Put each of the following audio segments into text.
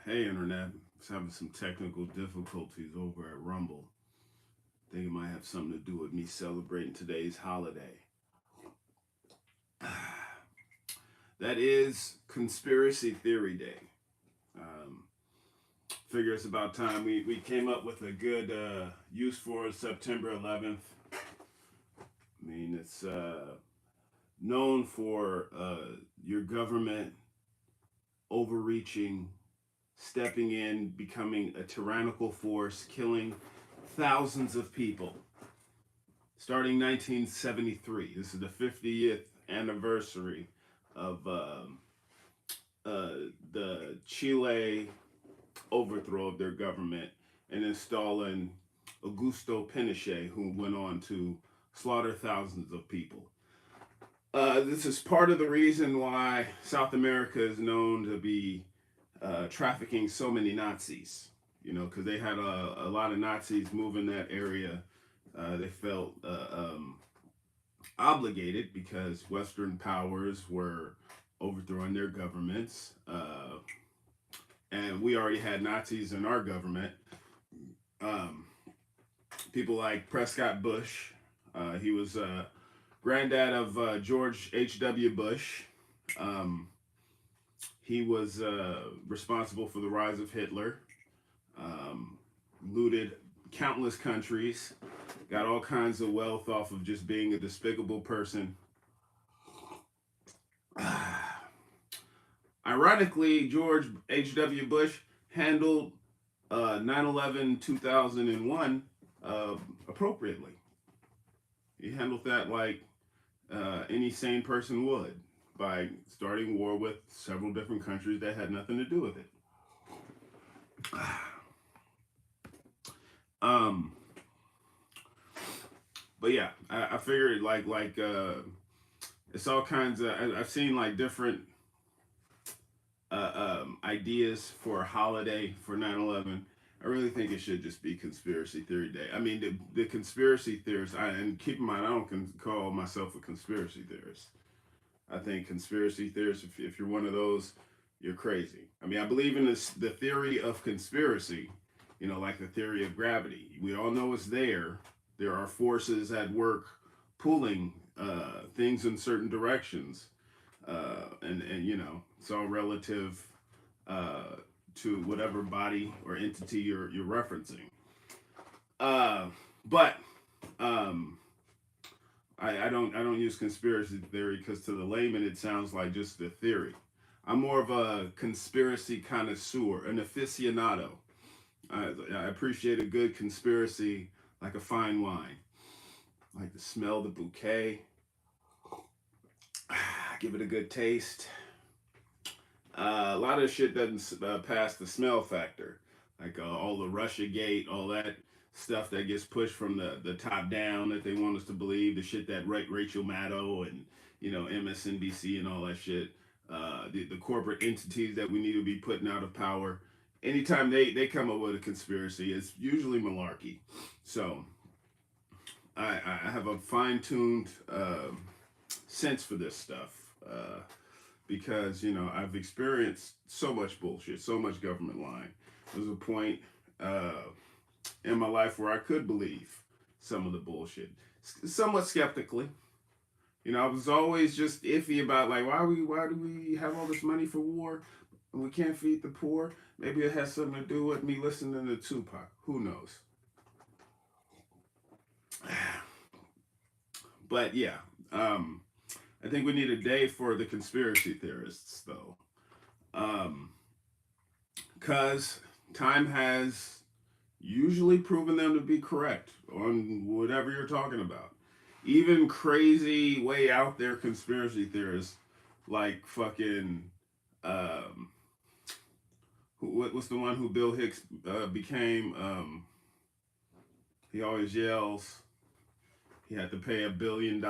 Hey, Internet. Was having some technical difficulties over at Rumble. Think it might have something to do with me celebrating today's holiday. That is Conspiracy Theory Day. Um, Figure it's about time we came up with a good use for September 11th. I mean, it's known for your government overreaching, stepping in, becoming a tyrannical force, killing thousands of people. Starting 1973, this is the 50th anniversary of the Chile overthrow of their government and installing Augusto Pinochet, who went on to slaughter thousands of people. This is part of the reason why South America is known to be trafficking so many Nazis. You know, because they had a lot of Nazis move in that area. They felt obligated because Western powers were overthrowing their governments. And we already had Nazis in our government. Um, People like Prescott Bush. He was granddad of George H.W. Bush. Um, he was responsible for the rise of Hitler, um, looted countless countries, got all kinds of wealth off of just being a despicable person. Ironically, George H.W. Bush handled 9/11 2001 appropriately. He handled that like any sane person would by starting war with several different countries that had nothing to do with it. um, but yeah, I figured it's all kinds of. I've seen like different ideas for a holiday for 9/11. I really think it should just be Conspiracy Theory Day. I mean, the conspiracy theorists, and keep in mind, I don't call myself a conspiracy theorist. I think conspiracy theorists, if you're one of those, you're crazy. I mean, I believe in the theory of conspiracy, you know, like the theory of gravity. We all know it's there. There are forces at work pulling things in certain directions. And you know, it's all relative uh, to whatever body or entity you're referencing. Uh, but um, I don't use conspiracy theory because to the layman it sounds like just a theory. I'm more of a conspiracy connoisseur, an aficionado. I appreciate a good conspiracy like a fine wine. I like to smell the bouquet, give it a good taste. A lot of shit doesn't pass the smell factor, like all the Russia Gate, all that stuff that gets pushed from the top down that they want us to believe, the shit that Rachel Maddow and you know MSNBC and all that shit, the corporate entities that we need to be putting out of power. Anytime they come up with a conspiracy, it's usually malarkey. So I have a fine tuned sense for this stuff. Because you know I've experienced so much bullshit, so much government lying. There was a point in my life where I could believe some of the bullshit, somewhat skeptically. You know, I was always just iffy about like why do we have all this money for war and we can't feed the poor? Maybe it has something to do with me listening to Tupac. Who knows? But yeah, um, I think we need a day for the conspiracy theorists, though. Um, because time has usually proven them to be correct on whatever you're talking about. Even crazy, way out there conspiracy theorists like fucking um, what's the one who Bill Hicks became? He always yells he had to pay $1 billion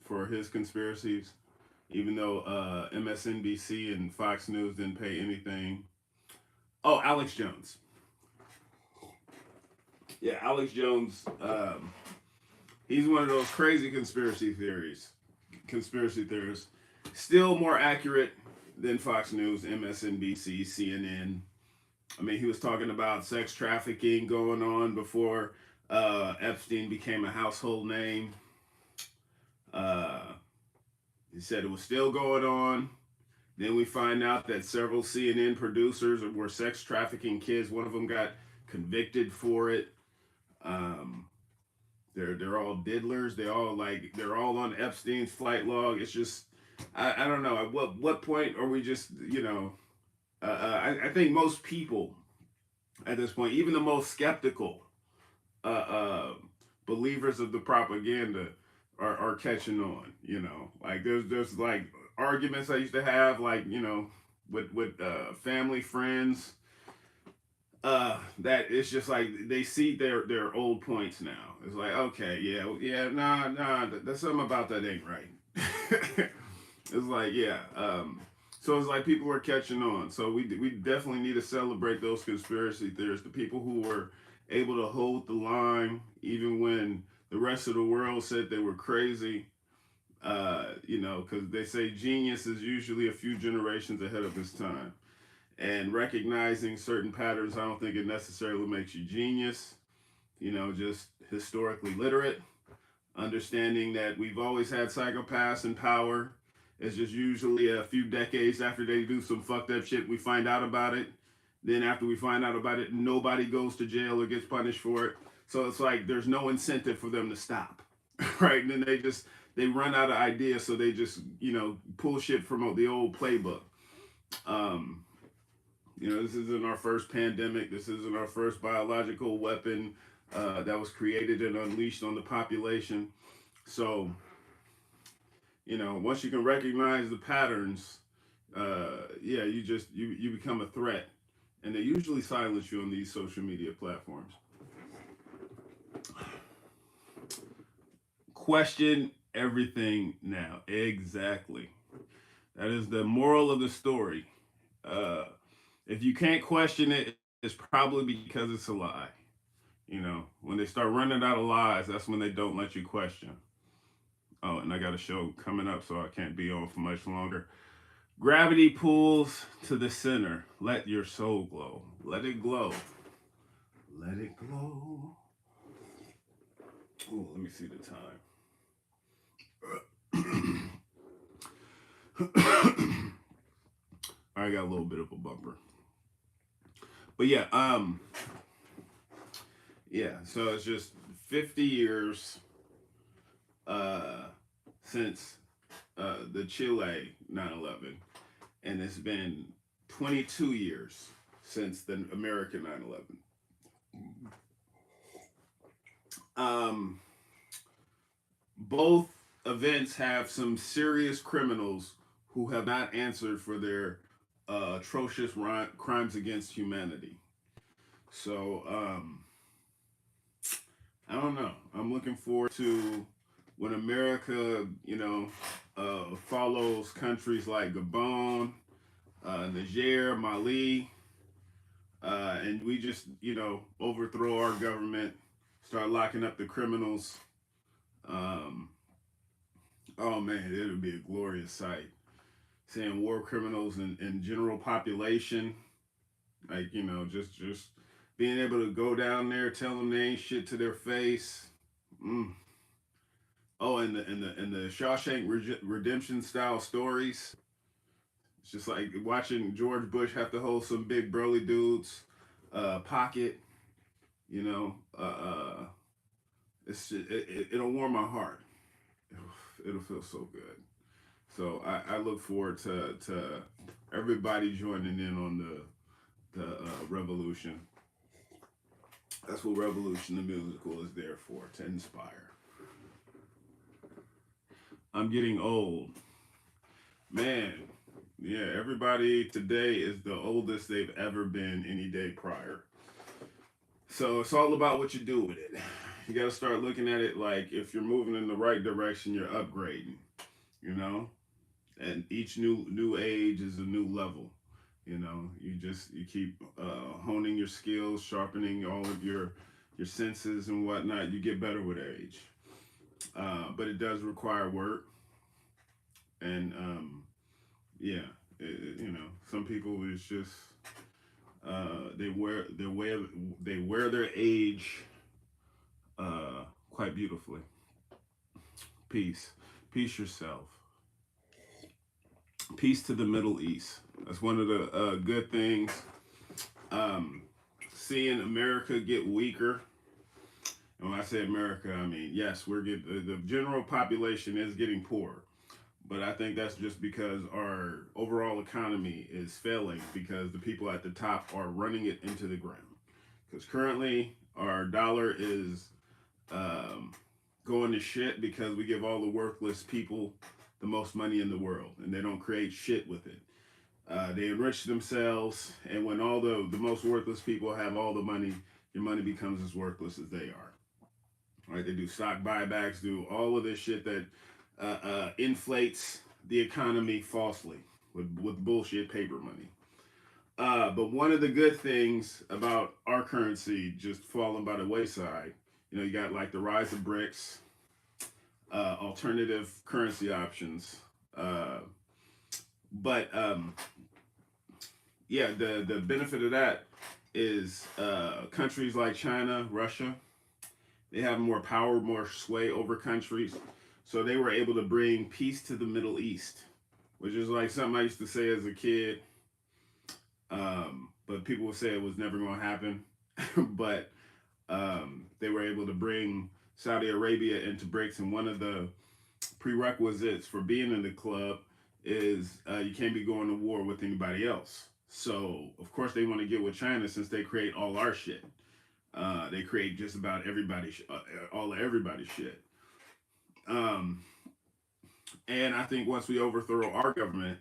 for his conspiracies, even though MSNBC and Fox News didn't pay anything. Oh, Alex Jones. Yeah, Alex Jones. He's one of those crazy conspiracy theories. Conspiracy theorists, still more accurate then Fox News, MSNBC, CNN. I mean, he was talking about sex trafficking going on before Epstein became a household name. Uh, he said it was still going on. Then we find out that several CNN producers were sex trafficking kids. One of them got convicted for it. Um, they're all diddlers. They're all on Epstein's flight log. It's just I don't know at what point are we just I think most people at this point, even the most skeptical uh, uh, believers of the propaganda are catching on. Like there's like arguments I used to have, like with family friends. That it's just like they see their old points now. It's like, okay, yeah, nah, that's something about that ain't right. It's like, yeah. So it's like people are catching on. So we definitely need to celebrate those conspiracy theorists, the people who were able to hold the line even when the rest of the world said they were crazy. Because they say genius is usually a few generations ahead of its time. And recognizing certain patterns, I don't think it necessarily makes you genius. Just historically literate, understanding that we've always had psychopaths in power. It's just usually a few decades after they do some fucked up shit, we find out about it. Then after we find out about it, nobody goes to jail or gets punished for it. So it's like there's no incentive for them to stop, right? And then they run out of ideas, so they just pull shit from the old playbook. Um, this isn't our first pandemic. This isn't our first biological weapon that was created and unleashed on the population. So, once you can recognize the patterns, you become a threat, and they usually silence you on these social media platforms. Question everything now. Exactly. That is the moral of the story. Uh, if you can't question it, it's probably because it's a lie. When they start running out of lies, that's when they don't let you question. Oh, and I got a show coming up, so I can't be on for much longer. Gravity pulls to the center. Let your soul glow. Let it glow. Let it glow. Oh, let me see the time. I got a little bit of a bumper. But yeah, so it's just 50 years uh, since the Chile 9/11, and it's been 22 years since the American 9/11. Um, both events have some serious criminals who have not answered for their atrocious crimes against humanity. So I don't know. I'm looking forward to when America, follows countries like Gabon, Niger, Mali, and we just, overthrow our government, start locking up the criminals. Um, oh man, it would be a glorious sight. Seeing war criminals and general population, like just being able to go down there, tell them they ain't shit to their face. Mm. Oh, and the Shawshank Redemption style stories. It's just like watching George Bush have to hold some big burly dudes pocket. You know, uh, uh, it'll warm my heart. It'll feel so good. So I look forward to everybody joining in on the revolution. That's what Revolution the Musical is there for, to inspire. I'm getting old. Man, yeah, everybody today is the oldest they've ever been any day prior. So it's all about what you do with it. You got to start looking at it like if you're moving in the right direction, you're upgrading, you know? And each new age is a new level. You keep honing your skills, sharpening all of your senses and whatnot. You get better with age, but it does require work, and yeah, You know, some people is just they wear their age quite beautifully. Peace, peace yourself. Peace to the Middle East. That's one of the good things. Um, Seeing America get weaker. And when I say America, I mean yes, we're getting the general population is getting poorer. But I think that's just because our overall economy is failing because the people at the top are running it into the ground. Because currently our dollar is um, going to shit because we give all the worthless people the most money in the world and they don't create shit with it. They enrich themselves, and when all the most worthless people have all the money, your money becomes as worthless as they are. Right? They do stock buybacks, do all of this shit that inflates the economy falsely with bullshit paper money. But one of the good things about our currency just falling by the wayside, you know, you got like the rise of BRICS, alternative currency options. Uh, but yeah, the benefit of that is countries like China, Russia, they have more power, more sway over countries. So they were able to bring peace to the Middle East, which is like something I used to say as a kid. But people would say it was never going to happen. But they were able to bring Saudi Arabia into BRICS, and one of the prerequisites for being in the club is you can't be going to war with anybody else. So of course they want to get with China since they create all our shit. They create just about all of everybody's shit. Um, and I think once we overthrow our government,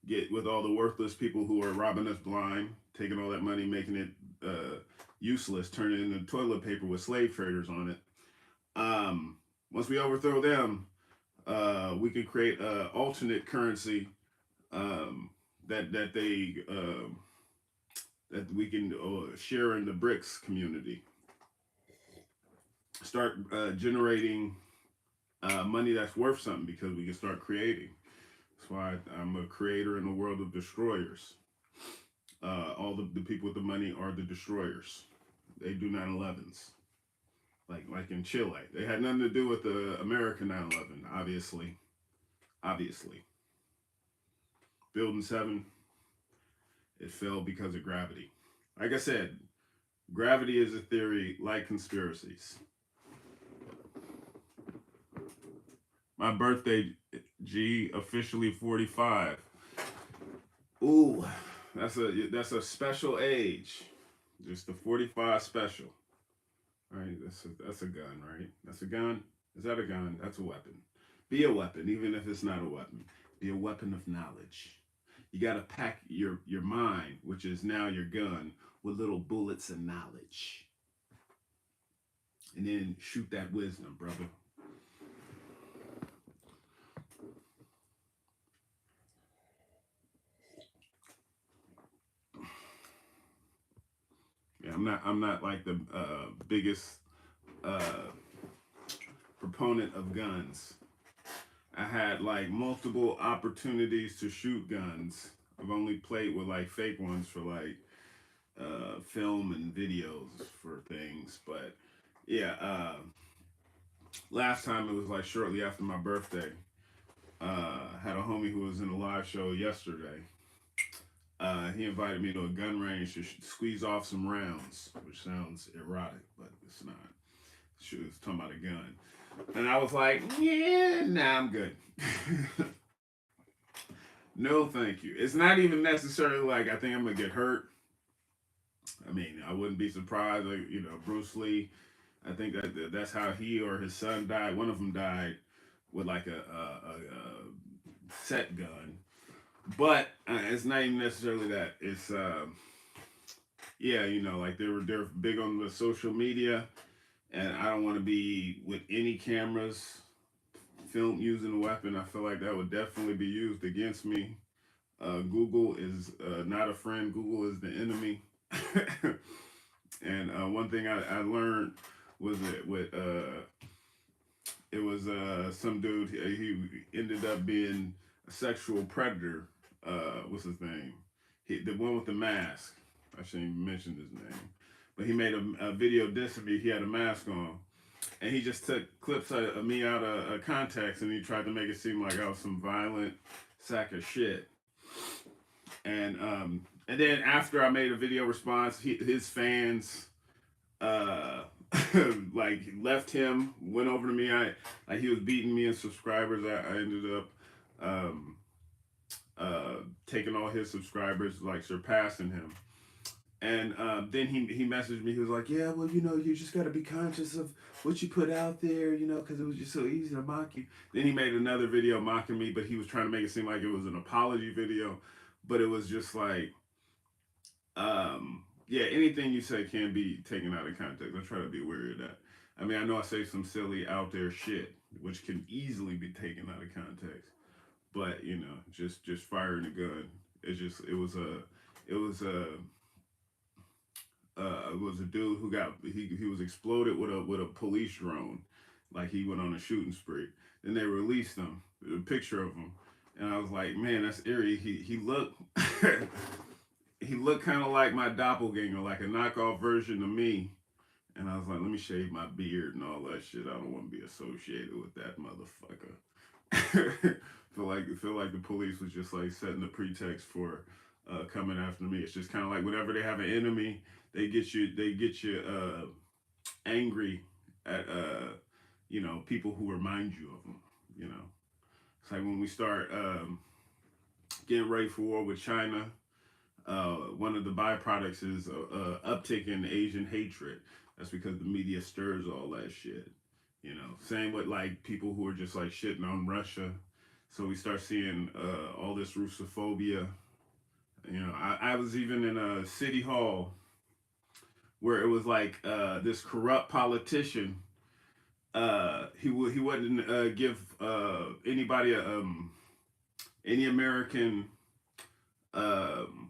get with all the worthless people who are robbing us blind, taking all that money, making it useless, turning it into toilet paper with slave traders on it. Once we overthrow them, we could create an alternate currency um, that they that we can share in the BRICS community. Start generating money that's worth something because we can start creating. That's why I'm a creator in the world of destroyers. All the people with the money are the destroyers. They do 9/11s. Like in Chile. They had nothing to do with the American 9/11, obviously. Obviously. Building 7, it fell because of gravity. Like I said, gravity is a theory like conspiracies. My birthday, G, officially 45. Ooh, that's a special age. Just the 45 special. Right? That's a gun, right? That's a gun. Is that a gun? That's a weapon. Be a weapon, even if it's not a weapon. Be a weapon of knowledge. You gotta pack your mind, which is now your gun, with little bullets of knowledge, and then shoot that wisdom, brother. Yeah, I'm not like the biggest uh, proponent of guns. I had like multiple opportunities to shoot guns. I've only played with like fake ones for like film and videos for things, but yeah. Last time it was like shortly after my birthday. Had a homie who was in a live show yesterday. He invited me to a gun range to squeeze off some rounds, which sounds erotic, but it's not. She was talking about a gun. And I was like, yeah, nah, I'm good. No, thank you. It's not even necessarily like I think I'm going to get hurt. I mean, I wouldn't be surprised. Like, you know, Bruce Lee, I think that's how he or his son died. One of them died with like a set gun. But it's not even necessarily that. It's yeah, you know, like they're big on the social media, and I don't want to be with any cameras film using a weapon. I feel like that would definitely be used against me. Google is not a friend. Google is the enemy. And one thing I learned was that with it was some dude he ended up being a sexual predator what's his name? The one with the mask. I shouldn't even mention his name. But he made a video dissing me. He had a mask on, and he just took clips of me out of context, and he tried to make it seem like I was some violent sack of shit. And then after I made a video response, his fans uh like left him, went over to me. I like he was beating me in subscribers. I ended up um taking all his subscribers, like surpassing him. And then he messaged me. He was like, "Yeah, well, you just got to be conscious of what you put out there, because it was just so easy to mock you." Then he made another video mocking me, but he was trying to make it seem like it was an apology video, but it was just like, yeah, anything you say can be taken out of context. I try to be wary of that. I mean, I know I say some silly out there shit, which can easily be taken out of context, but just firing a gun. It was a it was a dude who he was exploded with a police drone, like he went on a shooting spree. Then they released him, a picture of him, and I was like, man, that's eerie. He looked he looked kind of like my doppelganger, like a knockoff version of me. And I was like, let me shave my beard and all that shit. I don't want to be associated with that motherfucker. feel like the police was just like setting a pretext for coming after me. It's just kind of like whenever they have an enemy, they get you angry at people who remind you of them. You know, it's like when we start getting ready for war with China. One of the byproducts is a uptick in Asian hatred. That's because the media stirs all that shit. Same with like people who are just like shitting on Russia. So we start seeing all this Russophobia. I was even in a city hall where it was like this corrupt politician. He wouldn't give anybody any American um,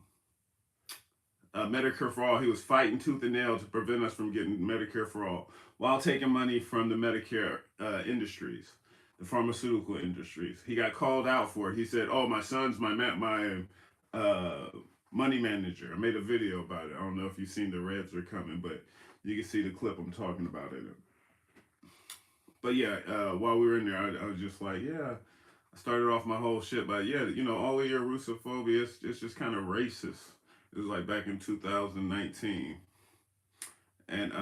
Medicare for all. He was fighting tooth and nail to prevent us from getting Medicare for all, while taking money from the Medicare industries, the pharmaceutical industries. He got called out for it. He said, "Oh, my son's my uh, money manager." I made a video about it. I don't know if you've seen the Reds are coming, but you can see the clip I'm talking about in it. But yeah, while we were in there, I was just like, yeah. I started off my whole shit by, yeah, all of your Russophobia, it's just kind of racist. It was like back in 2019. And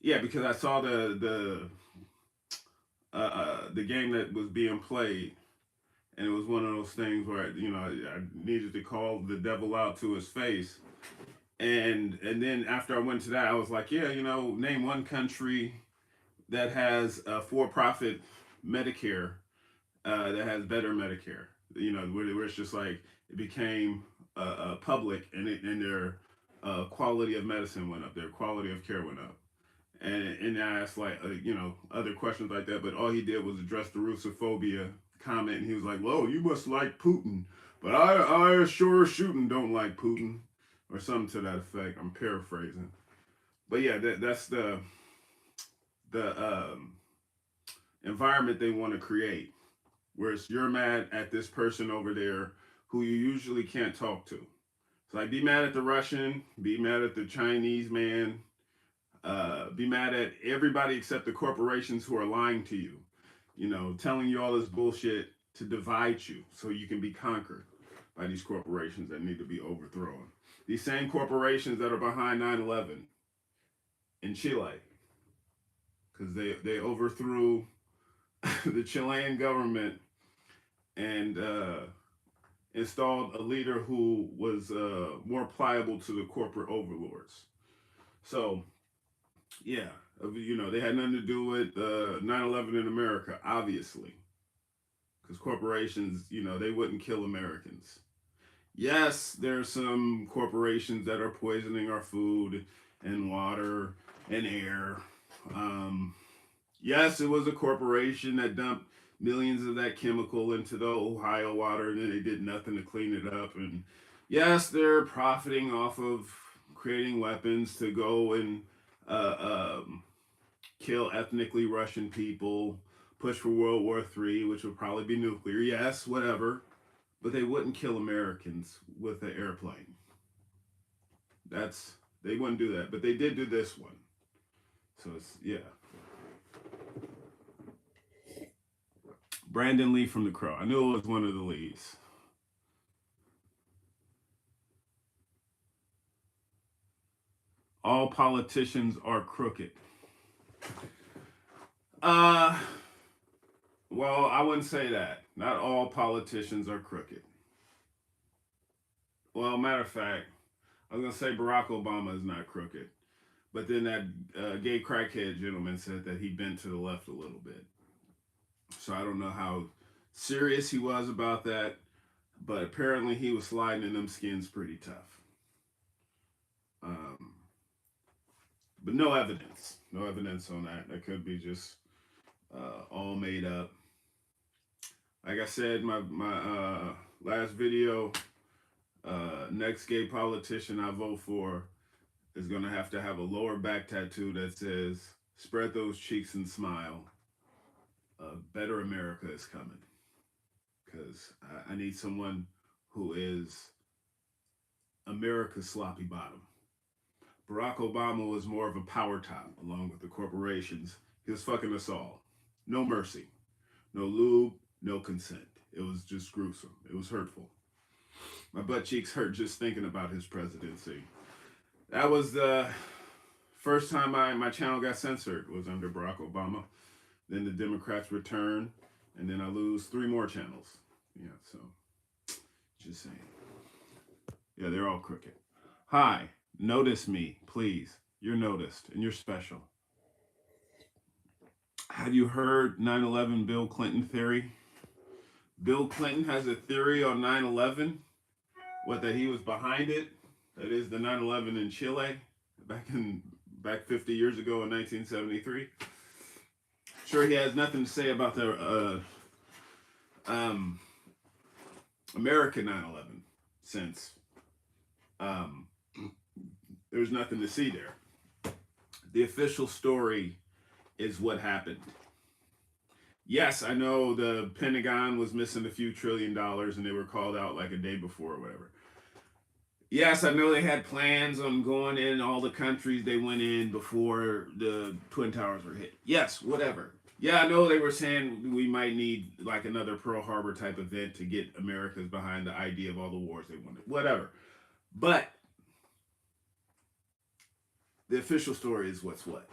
yeah, because I saw the game that was being played, and it was one of those things where I needed to call the devil out to his face. And then after I went to that, I was like, yeah, name one country that has a for-profit Medicare, that has better Medicare. Where it's just like it became public, and their quality of medicine went up, their quality of care went up. And I asked like other questions like that, but all he did was address the Russophobia comment, and he was like, "Well, you must like Putin, but I sure shooting don't like Putin," or something to that effect. I'm paraphrasing, but yeah, that's the environment they want to create, where it's you're mad at this person over there who you usually can't talk to. So like, be mad at the Russian, be mad at the Chinese man, be mad at everybody except the corporations who are lying to you, telling you all this bullshit to divide you so you can be conquered by these corporations that need to be overthrown. These same corporations that are behind 9/11 in Chile, because they overthrew the Chilean government and installed a leader who was more pliable to the corporate overlords. So, yeah, they had nothing to do with 9/11 in America, obviously, because corporations, they wouldn't kill Americans. Yes, there's some corporations that are poisoning our food and water and air. Um, yes, it was a corporation that dumped millions of that chemical into the Ohio water, and then they did nothing to clean it up. And yes, they're profiting off of creating weapons to go and kill ethnically Russian people, push for World War III, which would probably be nuclear. Yes, whatever. but they wouldn't kill Americans with an airplane. They wouldn't do that, but they did do this one. So it's yeah. Brandon Lee from The Crow. I knew it was one of the Lees. All politicians are crooked. Uh, well, I wouldn't say that. Not all politicians are crooked. Well, matter of fact, I was gonna say Barack Obama is not crooked, but then that gay crackhead gentleman said that he bent to the left a little bit. So I don't know how serious he was about that, but apparently he was sliding in them skins pretty tough. Um, but no evidence, no evidence on that. That could be just all made up. Like I said, my last video, next gay politician I vote for is gonna have to have a lower back tattoo that says "Spread those cheeks and smile. Better America is coming." Because I need someone who is America's sloppy bottom. Barack Obama was more of a power top, along with the corporations. He was fucking us all. No mercy, no lube, no consent. It was just gruesome. It was hurtful. My butt cheeks hurt just thinking about his presidency. That was the first time my channel got censored, was under Barack Obama. Then the Democrats return, and then I lose 3 more channels. Yeah, so just saying. Yeah, they're all crooked. Hi, notice me, please. You're noticed, and you're special. Have you heard 9/11 Bill Clinton theory? Bill Clinton has a theory on 9/11. What, that he was behind it? That is the 9/11 in Chile back 50 years ago in 1973. Sure, he has nothing to say about the American 9/11 since there's nothing to see there. The official story is what happened. Yes, I know the Pentagon was missing a few $1 trillion and they were called out like a day before or whatever. Yes, I know they had plans on going in all the countries they went in before the Twin Towers were hit. Yes, whatever. Yeah, I know they were saying we might need like another Pearl Harbor type event to get Americans behind the idea of all the wars they wanted. Whatever. But the official story is what's what.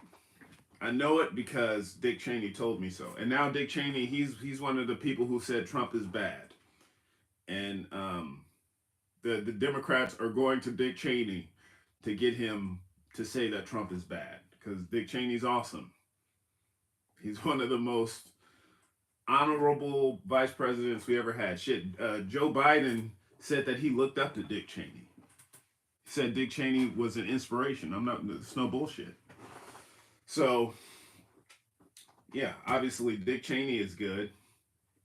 I know it because Dick Cheney told me so. And now Dick Cheney, he's one of the people who said Trump is bad. And the Democrats are going to Dick Cheney to get him to say that Trump is bad. Because Dick Cheney's awesome. He's one of the most honorable vice presidents we ever had. Shit, Joe Biden said that he looked up to Dick Cheney. He said Dick Cheney was an inspiration. It's no bullshit. So, yeah, obviously Dick Cheney is good.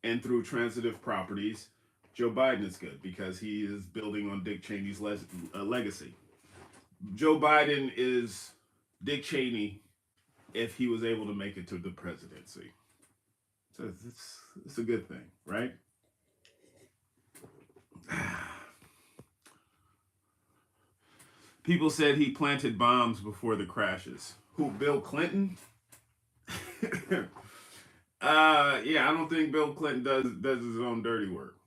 And through transitive properties, Joe Biden is good because he is building on Dick Cheney's legacy. Joe Biden is Dick Cheney if he was able to make it to the presidency. So it's a good thing, right? People said he planted bombs before the crashes. Who, Bill Clinton? Yeah, I don't think Bill Clinton does his own dirty work.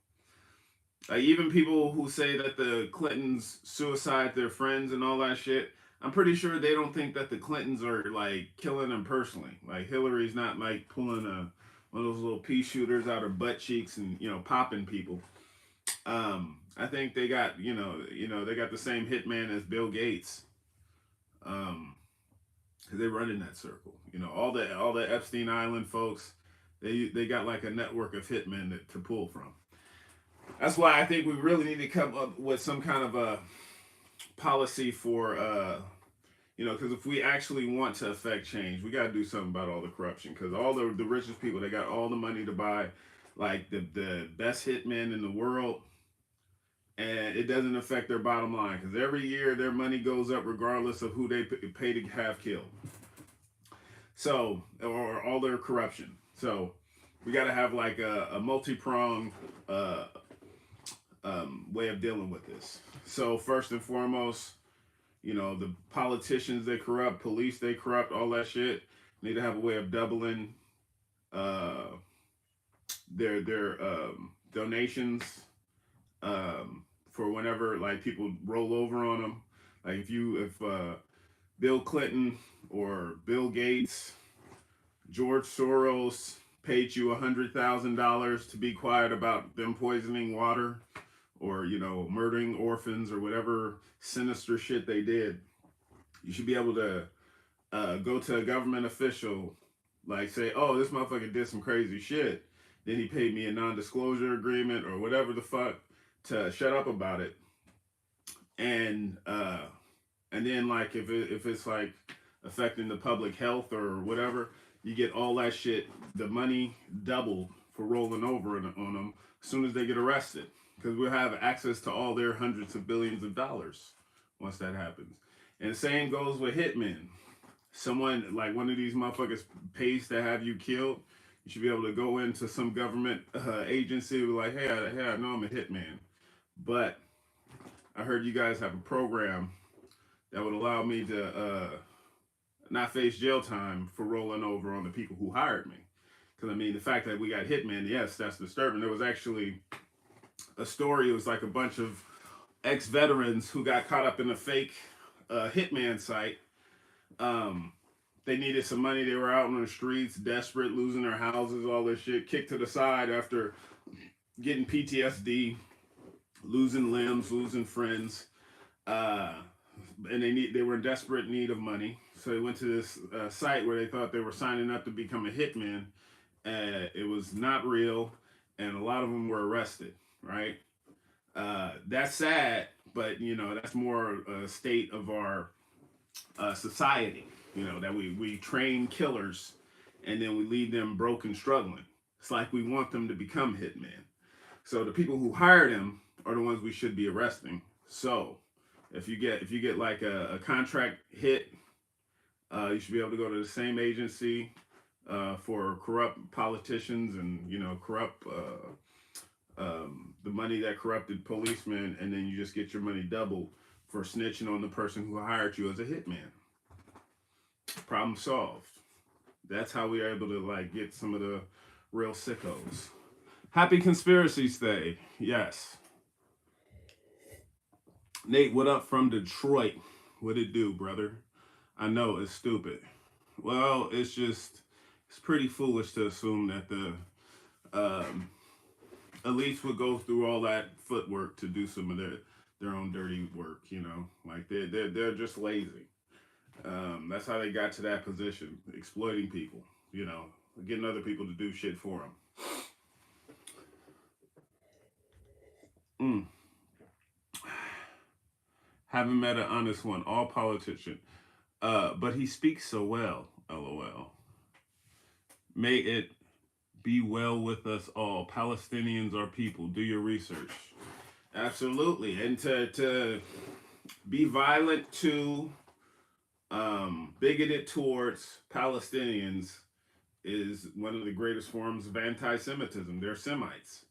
Even people who say that the Clintons suicide their friends and all that shit, I'm pretty sure they don't think that the Clintons are like killing them personally. Like Hillary's not like pulling one of those little pea shooters out her butt cheeks and popping people. I think they got they got the same hitman as Bill Gates. They run in that circle. All the Epstein Island folks, they got like a network of hitmen to pull from. That's why I think we really need to come up with some kind of a policy for because if we actually want to affect change, we got to do something about all the corruption. Because all the richest people, they got all the money to buy like the best hitmen in the world, and it doesn't affect their bottom line because every year their money goes up regardless of who they pay to have killed. So, or all their corruption. So we got to have like a multi-pronged way of dealing with this. So first and foremost, the politicians they corrupt, police they corrupt, all that shit need to have a way of doubling uh, their donations for whenever like people roll over on them. Like if Bill Clinton or Bill Gates, George Soros paid you $100,000 to be quiet about them poisoning water or murdering orphans or whatever sinister shit they did, you should be able to go to a government official, like say, oh, this motherfucker did some crazy shit. Then he paid me a non-disclosure agreement or whatever the fuck to shut up about it. And then like if it's like affecting the public health or whatever, you get all that shit, the money doubled for rolling over on them as soon as they get arrested, because we'll have access to all their hundreds of billions of dollars once that happens. And the same goes with hitmen. Someone like one of these motherfuckers pays to have you killed, you should be able to go into some government agency and be like, hey, I know I'm a hitman, but I heard you guys have a program that would allow me to not face jail time for rolling over on the people who hired me. Because I mean, the fact that we got hitmen, yes, that's disturbing. There was actually a story. It was like a bunch of ex-veterans who got caught up in a fake hitman site. They needed some money. They were out on the streets, desperate, losing their houses, all this shit, kicked to the side after getting PTSD, losing limbs, losing friends, and they were in desperate need of money. So they went to this site where they thought they were signing up to become a hitman. It was not real, and a lot of them were arrested. Right? That's sad, but that's more a state of our society. That we train killers, and then we leave them broke and struggling. It's like we want them to become hitmen. So the people who hired them are the ones we should be arresting. So if you get like a contract hit, you should be able to go to the same agency for corrupt politicians and corrupt the money that corrupted policemen, and then you just get your money doubled for snitching on the person who hired you as a hitman. Problem solved. That's how we are able to like get some of the real sickos. Happy Conspiracies Day. Yes. Nate, what up from Detroit? What it do, brother? I know it's stupid. Well, it's pretty foolish to assume that the elites would go through all that footwork to do some of their own dirty work. Like they're just lazy. That's how they got to that position, exploiting people. Getting other people to do shit for them. Haven't met an honest one. All politician. But he speaks so well. LOL. May it be well with us all. Palestinians are people. Do your research. Absolutely. And to be violent to, bigoted towards Palestinians is one of the greatest forms of anti-Semitism. They're Semites.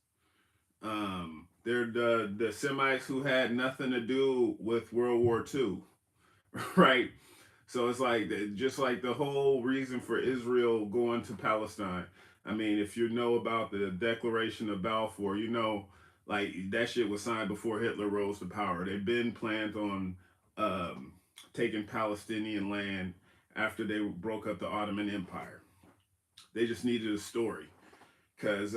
They're the Semites who had nothing to do with World War II, right? So it's like just like the whole reason for Israel going to Palestine. I mean, if you know about the Declaration of Balfour, like that shit was signed before Hitler rose to power. They've been planned on taking Palestinian land after they broke up the Ottoman Empire. They just needed a story. Because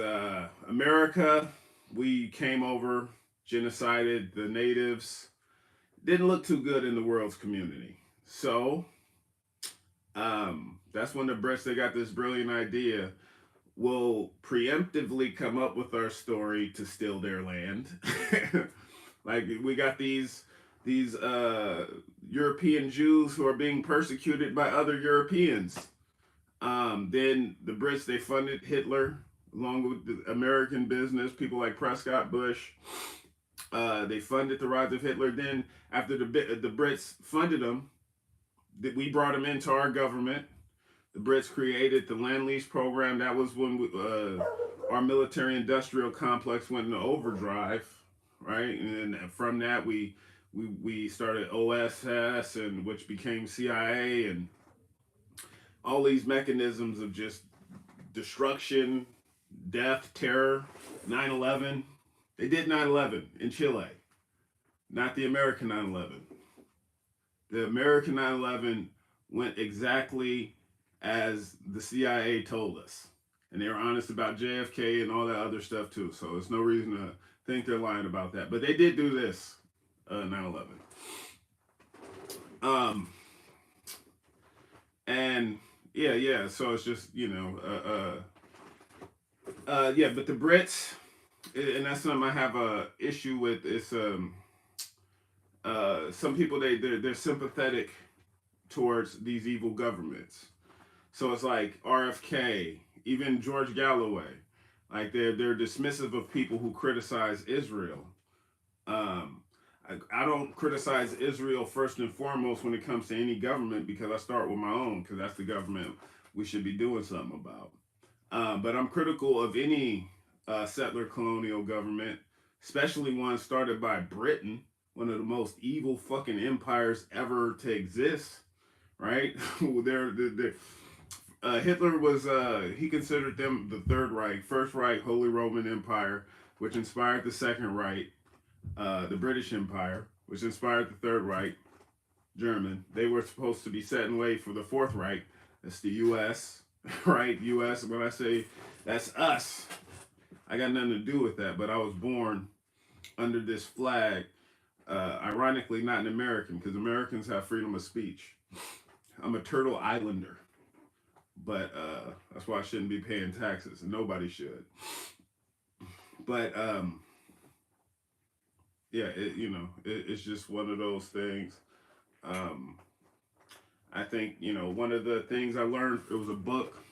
America, we came over, genocided the natives, didn't look too good in the world's community. So that's when the Brits, they got this brilliant idea. We'll preemptively come up with our story to steal their land. Like we got these European Jews who are being persecuted by other Europeans. Then the Brits, they funded Hitler along with the American business, people like Prescott Bush. They funded the rise of Hitler. Then after the Brits funded him, we brought him into our government. The Brits created the Land Lease program. That was when our military industrial complex went into overdrive, right? And then from that we started OSS, and which became CIA, and all these mechanisms of just destruction, death, terror. 9/11. They did 9/11 in Chile, not the American 9/11. The American 9/11 went exactly as the CIA told us. And they were honest about JFK and all that other stuff too. So there's no reason to think they're lying about that. But they did do this 9/11. Um, and yeah. So it's just yeah. But the Brits, and that's something I have a issue with. Is some people they're sympathetic towards these evil governments. So it's like RFK, even George Galloway, like they're dismissive of people who criticize Israel. Um, I don't criticize Israel first and foremost when it comes to any government, because I start with my own, because that's the government we should be doing something about. But I'm critical of any settler colonial government, especially one started by Britain, one of the most evil fucking empires ever to exist, right? Hitler was, he considered them the Third Reich, First Reich, Holy Roman Empire, which inspired the Second Reich, the British Empire, which inspired the Third Reich, German. They were supposed to be setting way for the Fourth Reich. That's the U.S., right? U.S. When I say that's us, I got nothing to do with that. But I was born under this flag. Ironically, not an American, because Americans have freedom of speech. I'm a Turtle Islander, but that's why I shouldn't be paying taxes, and nobody should. But yeah, it's just one of those things. Um, I think one of the things I learned, it was a book.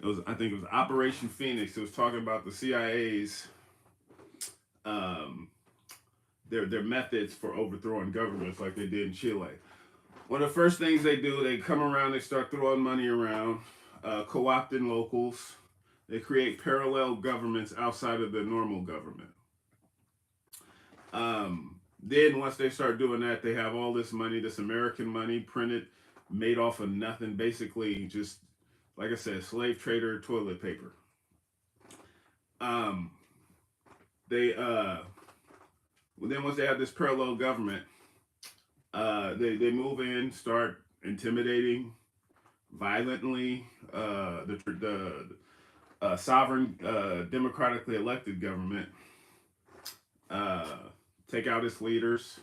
I think it was Operation Phoenix. It was talking about the CIA's um, their methods for overthrowing governments, like they did in Chile. One of the first things they do, they come around, they start throwing money around, co-opting locals. They create parallel governments outside of the normal government. Then once they start doing that, they have all this money, this American money printed, made off of nothing, basically just, like I said, slave trader toilet paper. Um, they then once they have this parallel government, they move in, start intimidating violently the sovereign democratically elected government, take out its leaders.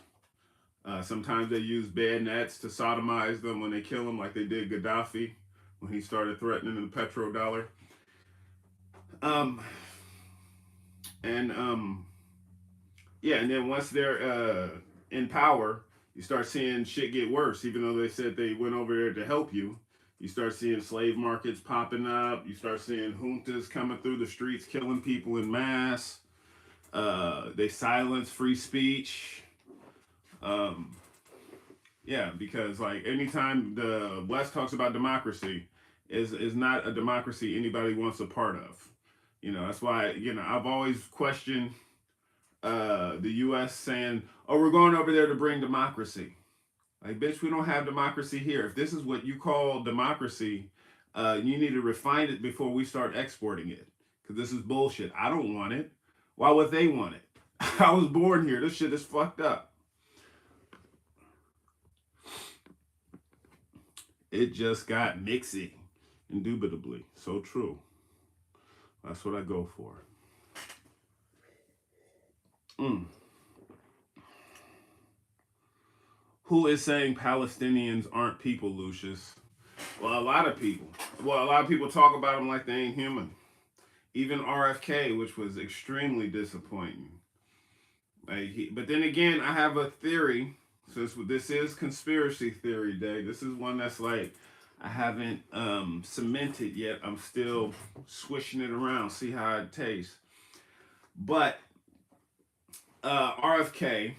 Sometimes they use bayonets to sodomize them when they kill them, like they did Gaddafi when he started threatening the petrodollar. Um, and yeah, and then once they're in power, you start seeing shit get worse. Even though they said they went over there to help you, you start seeing slave markets popping up. You start seeing juntas coming through the streets, killing people in mass. They silence free speech. Um, yeah, because like anytime the West talks about democracy, is not a democracy anybody wants a part of. That's why I've always questioned the U.S. saying, "Oh, we're going over there to bring democracy." Like, bitch, we don't have democracy here. If this is what you call democracy, you need to refine it before we start exporting it. Because this is bullshit. I don't want it. Why would they want it? I was born here. This shit is fucked up. It just got mixy. Indubitably. So true. That's what I go for. Who is saying Palestinians aren't people, Lucius? Well, a lot of people. Well, a lot of people talk about them like they ain't human. Even RFK, which was extremely disappointing. But then again, I have a theory. Since this is conspiracy theory day, this is one that's like I haven't cemented yet. I'm still swishing it around, see how it tastes. But RFK,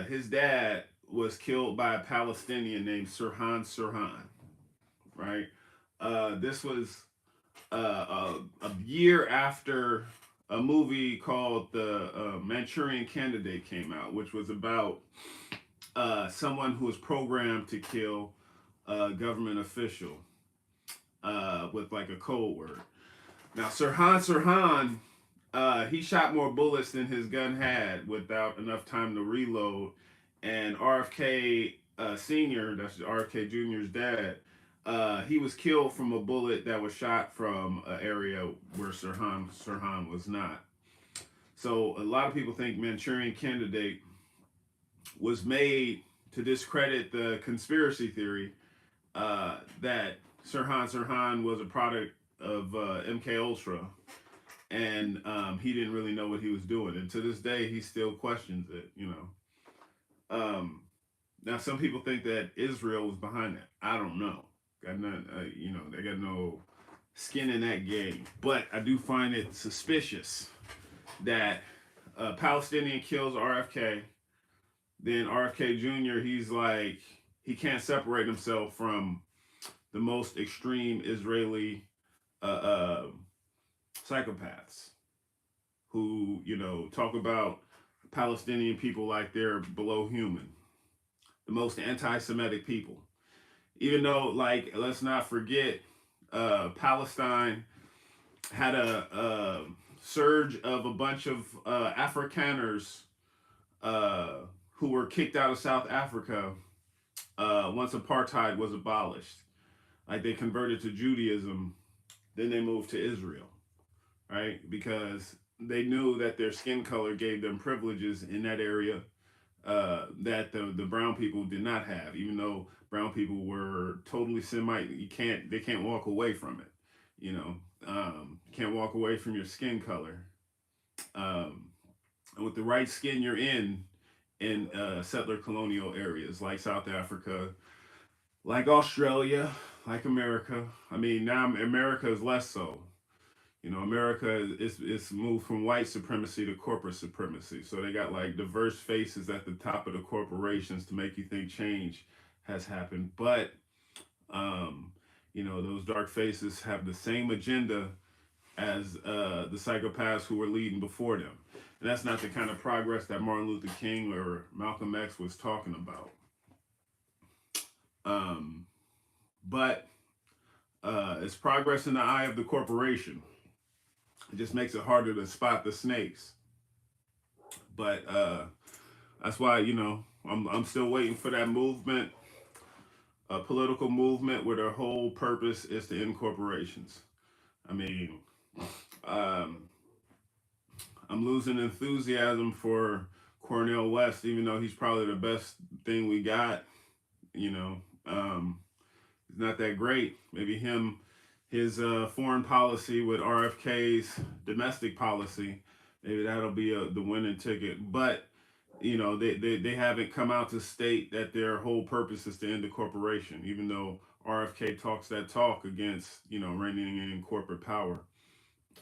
his dad was killed by a Palestinian named Sirhan, right? This was a year after a movie called The Manchurian Candidate came out, which was about someone who was programmed to kill a government official with like a code word. Now, Sirhan, he shot more bullets than his gun had without enough time to reload. And RFK Senior, that's RFK Junior's dad, he was killed from a bullet that was shot from an area where Sirhan was not. So a lot of people think Manchurian Candidate was made to discredit the conspiracy theory that Sirhan was a product of MK Ultra, and he didn't really know what he was doing. And to this day, he still questions it. Now some people think that Israel was behind that. I don't know. Got none. They got no skin in that game. But I do find it suspicious that a Palestinian kills RFK. Then RFK Jr. He's like he can't separate himself from the most extreme Israeli uh, uh, psychopaths who talk about Palestinian people like they're below human, the most anti-Semitic people. Even though, like, let's not forget, Palestine had a surge of a bunch of Afrikaners who were kicked out of South Africa once apartheid was abolished. Like they converted to Judaism, then they moved to Israel, right? Because they knew that their skin color gave them privileges in that area that the brown people did not have. Even though brown people were totally Semite, they can't walk away from it. Can't walk away from your skin color. And with the right skin, you're in settler colonial areas like South Africa, like Australia, like America. I mean, now America is less so. America is moved from white supremacy to corporate supremacy. So they got like diverse faces at the top of the corporations to make you think change has happened. But those dark faces have the same agenda as the psychopaths who were leading before them. And that's not the kind of progress that Martin Luther King or Malcolm X was talking about. But it's progress in the eye of the corporation. It just makes it harder to spot the snakes. But that's why I'm still waiting for that movement, a political movement where their whole purpose is to end corporations. I mean, um, I'm losing enthusiasm for Cornel West, even though he's probably the best thing we got. He's not that great. Maybe his foreign policy with RFK's domestic policy, maybe that'll be the winning ticket. But they haven't come out to state that their whole purpose is to end the corporation, even though RFK talks that talk against reigning in corporate power.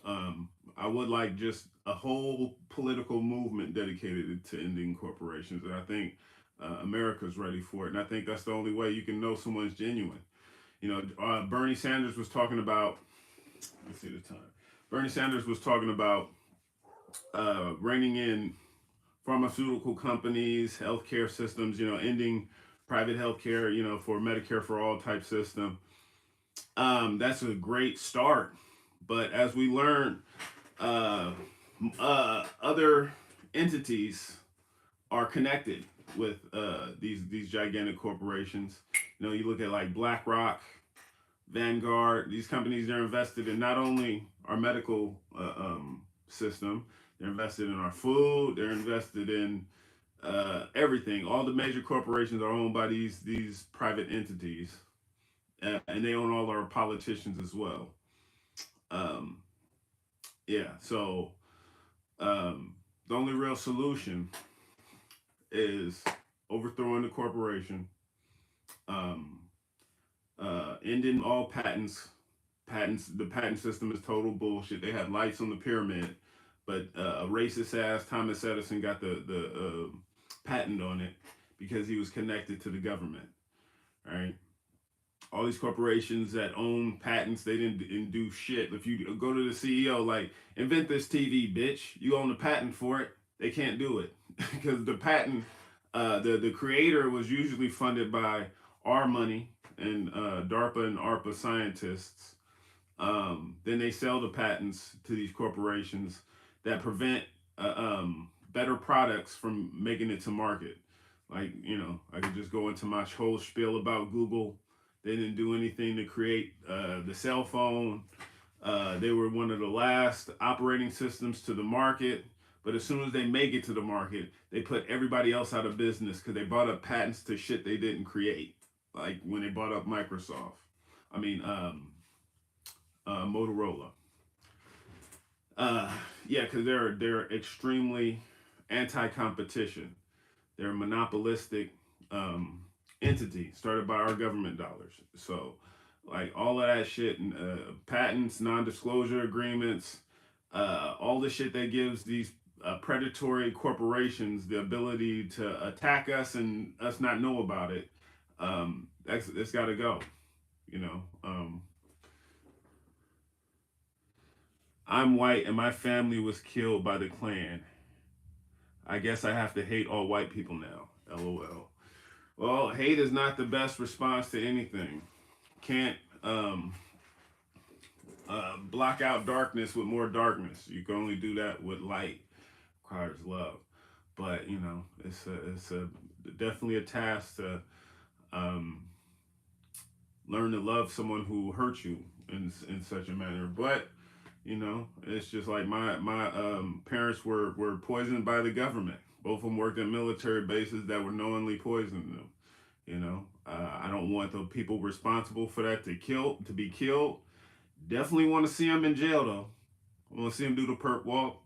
I would like just a whole political movement dedicated to ending corporations, and I think America's ready for it. And I think that's the only way you can know someone's genuine. Bernie Sanders was talking about. Let's see the time. Bernie Sanders was talking about reining in pharmaceutical companies, healthcare systems. Ending private healthcare. For Medicare for all type system. That's a great start, but as we learn, other entities are connected with these gigantic corporations. You look at like BlackRock, Vanguard. These companies, they're invested in not only our medical system, they're invested in our food. They're invested in everything. All the major corporations are owned by these private entities, and they own all our politicians as well. Um, yeah. So the only real solution is overthrowing the corporation, um, ending all patents. The patent system is total bullshit. They had lights on the pyramid, but a racist ass Thomas Edison got the patent on it because he was connected to the government, right? All these corporations that own patents, they didn't do shit. If you go to the CEO, like, invent this TV, bitch, you own the patent for it. They can't do it because the patent, the creator was usually funded by our money and DARPA and ARPA scientists. Then they sell the patents to these corporations that prevent better products from making it to market. Like, I could just go into my whole spiel about Google. They didn't do anything to create the cell phone. They were one of the last operating systems to the market. But as soon as they make it to the market, they put everybody else out of business because they bought up patents to shit they didn't create. Like when they bought up Microsoft. I mean, Motorola. Uh, yeah, because they're extremely anti-competition. They're a monopolistic um, entity started by our government dollars. So, like all of that shit and patents, non-disclosure agreements, all the shit that gives these predatory corporations the ability to attack us and us not know about it. That's got to go. You know. I'm white and my family was killed by the Klan. I guess I have to hate all white people now. LOL. Well, hate is not the best response to anything. Can't block out darkness with more darkness. You can only do that with light. Requires love. But it's a definitely a task to um, learn to love someone who hurt you in such a manner. But it's just like my parents were poisoned by the government. Both of them worked at military bases that were knowingly poisoning them. I don't want the people responsible for that to be killed. Definitely want to see them in jail though. I want to see them do the perp walk.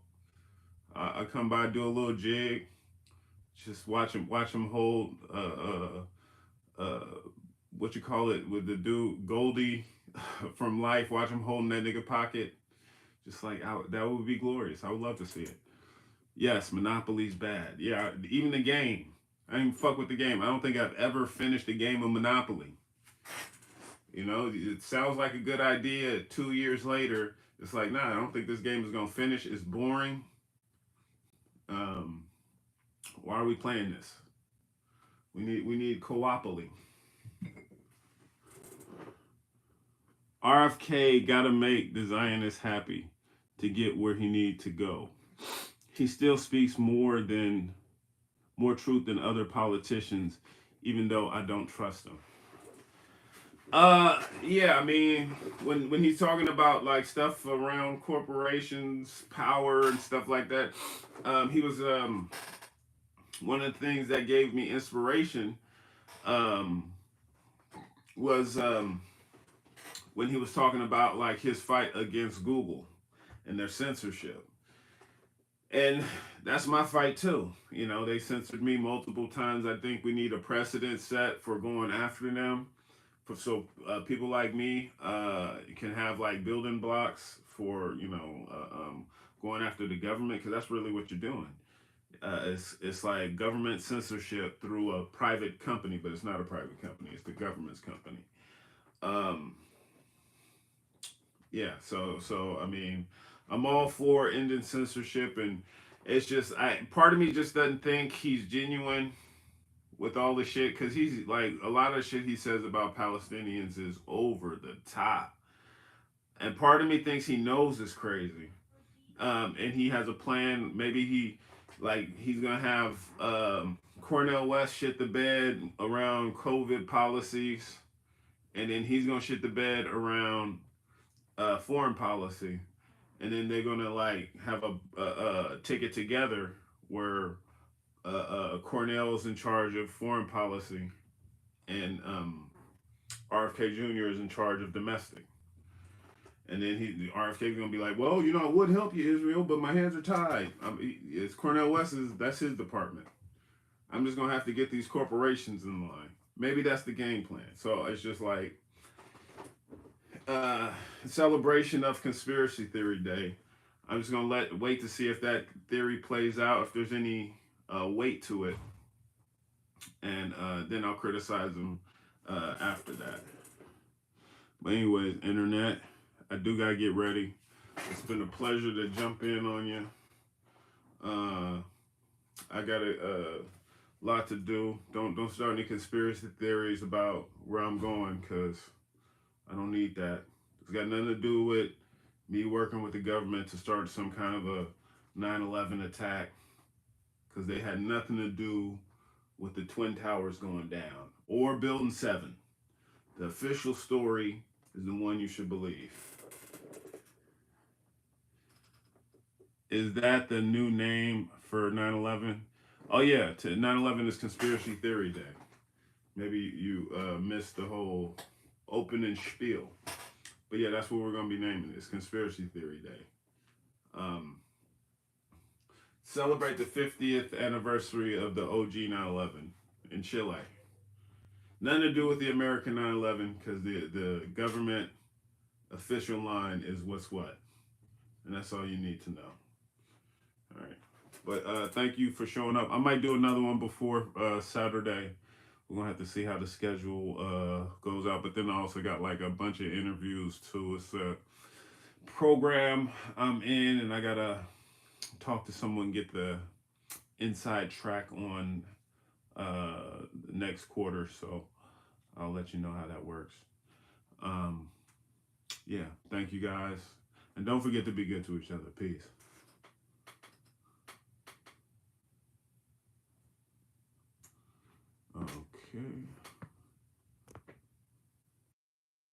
I come by, do a little jig, just watch him hold uh, what you call it with the dude Goldie from Life. Watch him holding that nigga pocket. Just like that would be glorious. I would love to see it. Yes, Monopoly's bad. Yeah, even the game. I didn't fuck with the game. I don't think I've ever finished a game of Monopoly. It sounds like a good idea. 2 years later, it's like, nah, I don't think this game is gonna finish. It's boring. Um, why are we playing this? We need co-opoly. RFK gotta make the Zionists happy to get where he need to go. He still speaks more truth than other politicians, even though I don't trust him. Yeah, I mean, when he's talking about like stuff around corporations, power, and stuff like that, he was one of the things that gave me inspiration um, was when he was talking about like his fight against Google and their censorship. And that's my fight too. They censored me multiple times. I think we need a precedent set for going after them. So people like me can have like building blocks for going after the government because that's really what you're doing. It's like government censorship through a private company, but it's not a private company. It's the government's company. Um, yeah. So I mean, I'm all for ending censorship, and it's just part of me just doesn't think he's genuine with all the shit because he's like a lot of shit he says about Palestinians is over the top, and part of me thinks he knows it's crazy, and he has a plan. Maybe he's gonna have Cornel West shit the bed around COVID policies, and then he's gonna shit the bed around foreign policy, and then they're gonna like have a ticket together where Cornell's in charge of foreign policy, and RFK Jr. is in charge of domestic. And then RFK is gonna be like, well, I would help you, Israel, but my hands are tied. It's Cornel West's. That's his department. I'm just gonna have to get these corporations in line. Maybe that's the game plan. So it's just like uh, celebration of conspiracy theory day. I'm just gonna wait to see if that theory plays out. If there's any weight to it, and then I'll criticize him after that. But anyways, internet, I do gotta get ready. It's been a pleasure to jump in on you. Uh, I got a lot to do. Don't start any conspiracy theories about where I'm going, cause I don't need that. It's got nothing to do with me working with the government to start some kind of a 9/11 attack, cause they had nothing to do with the Twin Towers going down or Building 7. The official story is the one you should believe. Is that the new name for 9/11? Oh yeah, 9/11 is Conspiracy Theory Day. Maybe you missed the whole opening spiel. But yeah, that's what we're going to be naming this, Conspiracy Theory Day. Um, Celebrate the 50th anniversary of the OG 9/11 in Chile. Nothing to do with the American 9/11 because the government official line is what's what. And that's all you need to know. All right. But thank you for showing up. I might do another one before Saturday. We're going to have to see how the schedule goes out. But then I also got like a bunch of interviews too. It's a program I'm in, and I got to talk to someone, get the inside track on next quarter. So I'll let you know how that works. Yeah, thank you guys. And don't forget to be good to each other. Peace. Okay.